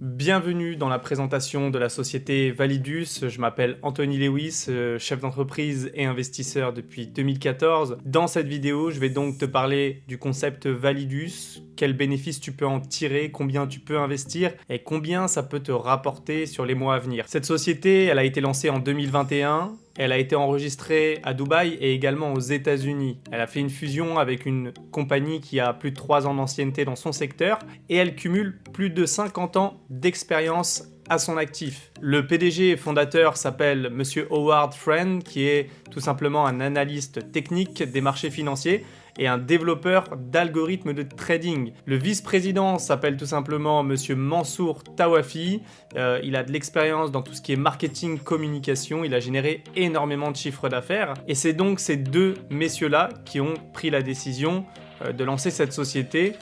Bienvenue dans la présentation de la société Validus. Je m'appelle Anthony Lewis, chef d'entreprise et investisseur depuis 2014. Dans cette vidéo, je vais donc te parler du concept Validus, quels bénéfices tu peux en tirer, combien tu peux investir et combien ça peut te rapporter sur les mois à venir. Cette société, elle a été lancée en 2021. Elle a été enregistrée à Dubaï et également aux États-Unis. Elle a fait une fusion avec une compagnie qui a plus de 3 ans d'ancienneté dans son secteur et elle cumule plus de 50 ans d'expérience à son actif. Le PDG et fondateur s'appelle Monsieur Howard Friend, qui est tout simplement un analyste technique des marchés financiers et un développeur d'algorithmes de trading. Le vice-président s'appelle tout simplement Monsieur Mansour Tawafi. Il a de l'expérience dans tout ce qui est marketing, communication. Il a généré énormément de chiffres d'affaires. Et c'est donc ces deux messieurs-là qui ont pris la décision de lancer cette société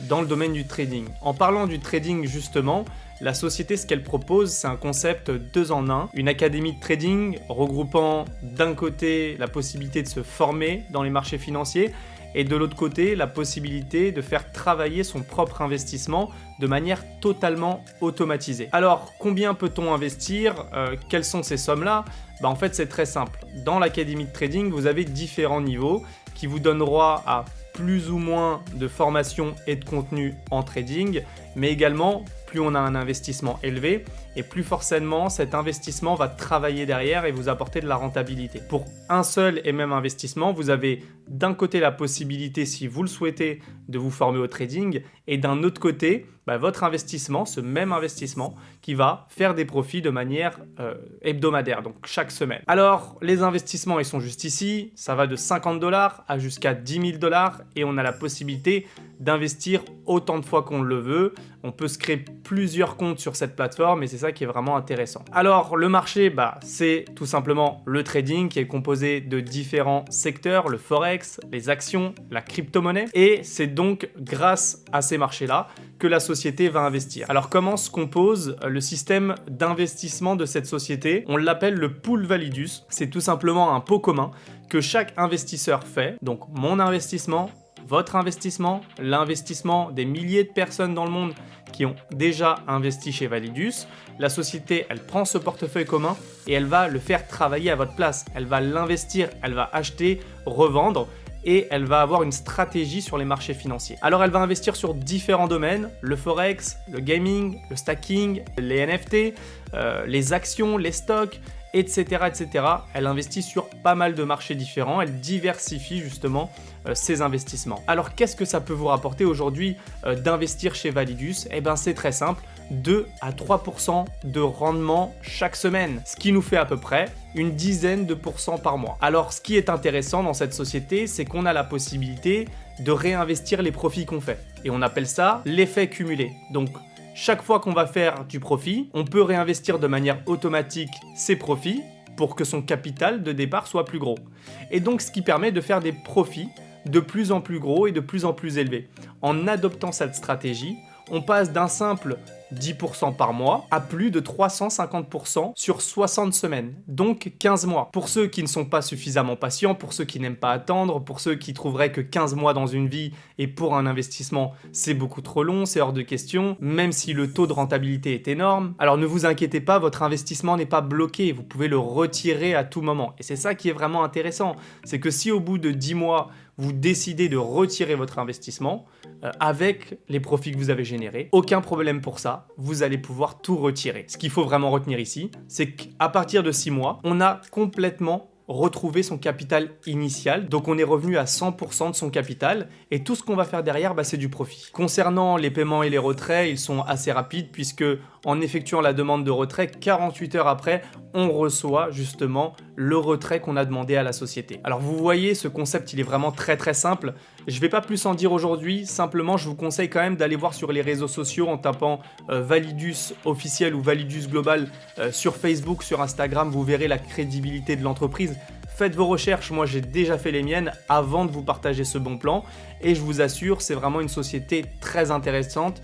dans le domaine du trading. En parlant du trading justement, la société, ce qu'elle propose, c'est un concept 2 en 1, une académie de trading regroupant d'un côté la possibilité de se former dans les marchés financiers et de l'autre côté la possibilité de faire travailler son propre investissement de manière totalement automatisée. Alors, combien peut-on investir? Quelles sont ces sommes-là? En fait, c'est très simple. Dans l'académie de trading, vous avez différents niveaux qui vous donnent droit à plus ou moins de formation et de contenu en trading, mais également plus on a un investissement élevé et plus forcément cet investissement va travailler derrière et vous apporter de la rentabilité. Pour un seul et même investissement, vous avez d'un côté la possibilité, si vous le souhaitez, de vous former au trading et d'un autre côté, votre investissement, ce même investissement qui va faire des profits de manière hebdomadaire, donc chaque semaine. Alors, les investissements, ils sont juste ici. Ça va de $50 à jusqu'à $10 000 et on a la possibilité d'investir autant de fois qu'on le veut. On peut se créer plusieurs comptes sur cette plateforme et c'est ça qui est vraiment intéressant. Alors, le marché, c'est tout simplement le trading qui est composé de différents secteurs, le forex, les actions, la crypto-monnaie. Et c'est donc grâce à ces marchés-là que la société va investir. Alors, comment se compose le système d'investissement de cette société? On l'appelle le pool Validus. C'est tout simplement un pot commun que chaque investisseur fait. Donc, mon investissement, votre investissement, l'investissement des milliers de personnes dans le monde qui ont déjà investi chez Validus. La société, elle prend ce portefeuille commun et elle va le faire travailler à votre place. Elle va l'investir, elle va acheter, revendre et elle va avoir une stratégie sur les marchés financiers. Alors, elle va investir sur différents domaines, le forex, le gaming, le stacking, les NFT, les actions, les stocks, etc., etc. Elle investit sur pas mal de marchés différents, elle diversifie justement ses investissements. Alors, qu'est-ce que ça peut vous rapporter aujourd'hui d'investir chez Validus? C'est très simple, 2 à 3% de rendement chaque semaine, ce qui nous fait à peu près une dizaine de pourcents par mois. Alors, ce qui est intéressant dans cette société, c'est qu'on a la possibilité de réinvestir les profits qu'on fait. Et on appelle ça l'effet cumulé. Donc, chaque fois qu'on va faire du profit, on peut réinvestir de manière automatique ses profits pour que son capital de départ soit plus gros. Et donc, ce qui permet de faire des profits de plus en plus gros et de plus en plus élevés. En adoptant cette stratégie, on passe d'un simple 10% par mois à plus de 350% sur 60 semaines, donc 15 mois. Pour ceux qui ne sont pas suffisamment patients, pour ceux qui n'aiment pas attendre, pour ceux qui trouveraient que 15 mois dans une vie et pour un investissement, c'est beaucoup trop long, c'est hors de question, même si le taux de rentabilité est énorme. Alors ne vous inquiétez pas, votre investissement n'est pas bloqué, vous pouvez le retirer à tout moment. Et c'est ça qui est vraiment intéressant, c'est que si au bout de 10 mois, vous décidez de retirer votre investissement avec les profits que vous avez générés, aucun problème pour ça, vous allez pouvoir tout retirer. Ce qu'il faut vraiment retenir ici, c'est qu'à partir de 6 mois, on a complètement retrouvé son capital initial, donc on est revenu à 100% de son capital et tout ce qu'on va faire derrière, c'est du profit. Concernant les paiements et les retraits, ils sont assez rapides puisque en effectuant la demande de retrait, 48 heures après, on reçoit justement le retrait qu'on a demandé à la société. Alors vous voyez, ce concept, il est vraiment très très simple. Je ne vais pas plus en dire aujourd'hui, simplement je vous conseille quand même d'aller voir sur les réseaux sociaux en tapant Validus officiel ou Validus global sur Facebook, sur Instagram, vous verrez la crédibilité de l'entreprise. Faites vos recherches, moi j'ai déjà fait les miennes avant de vous partager ce bon plan et je vous assure, c'est vraiment une société très intéressante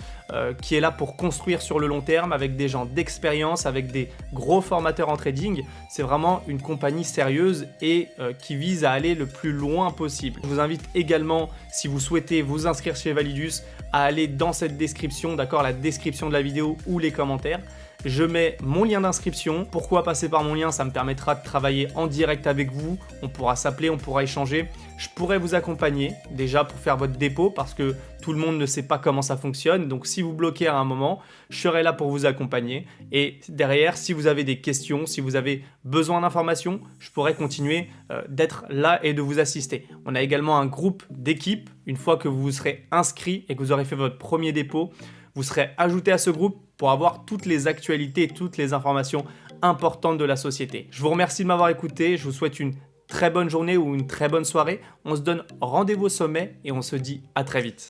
qui est là pour construire sur le long terme avec des gens d'expérience, avec des gros formateurs en trading. C'est vraiment une compagnie sérieuse et qui vise à aller le plus loin possible. Je vous invite également, si vous souhaitez vous inscrire chez Validus, à aller dans cette description, d'accord, la description de la vidéo ou les commentaires. Je mets mon lien d'inscription. Pourquoi passer par mon lien? Ça me permettra de travailler en direct avec vous. On pourra s'appeler, on pourra échanger. Je pourrais vous accompagner déjà pour faire votre dépôt parce que tout le monde ne sait pas comment ça fonctionne. Donc si vous bloquez à un moment, je serai là pour vous accompagner. Et derrière, si vous avez des questions, si vous avez besoin d'informations, je pourrais continuer d'être là et de vous assister. On a également un groupe d'équipe. Une fois que vous vous serez inscrit et que vous aurez fait votre premier dépôt, vous serez ajouté à ce groupe pour avoir toutes les actualités et toutes les informations importantes de la société. Je vous remercie de m'avoir écouté, je vous souhaite une très bonne journée ou une très bonne soirée. On se donne rendez-vous au sommet et on se dit à très vite.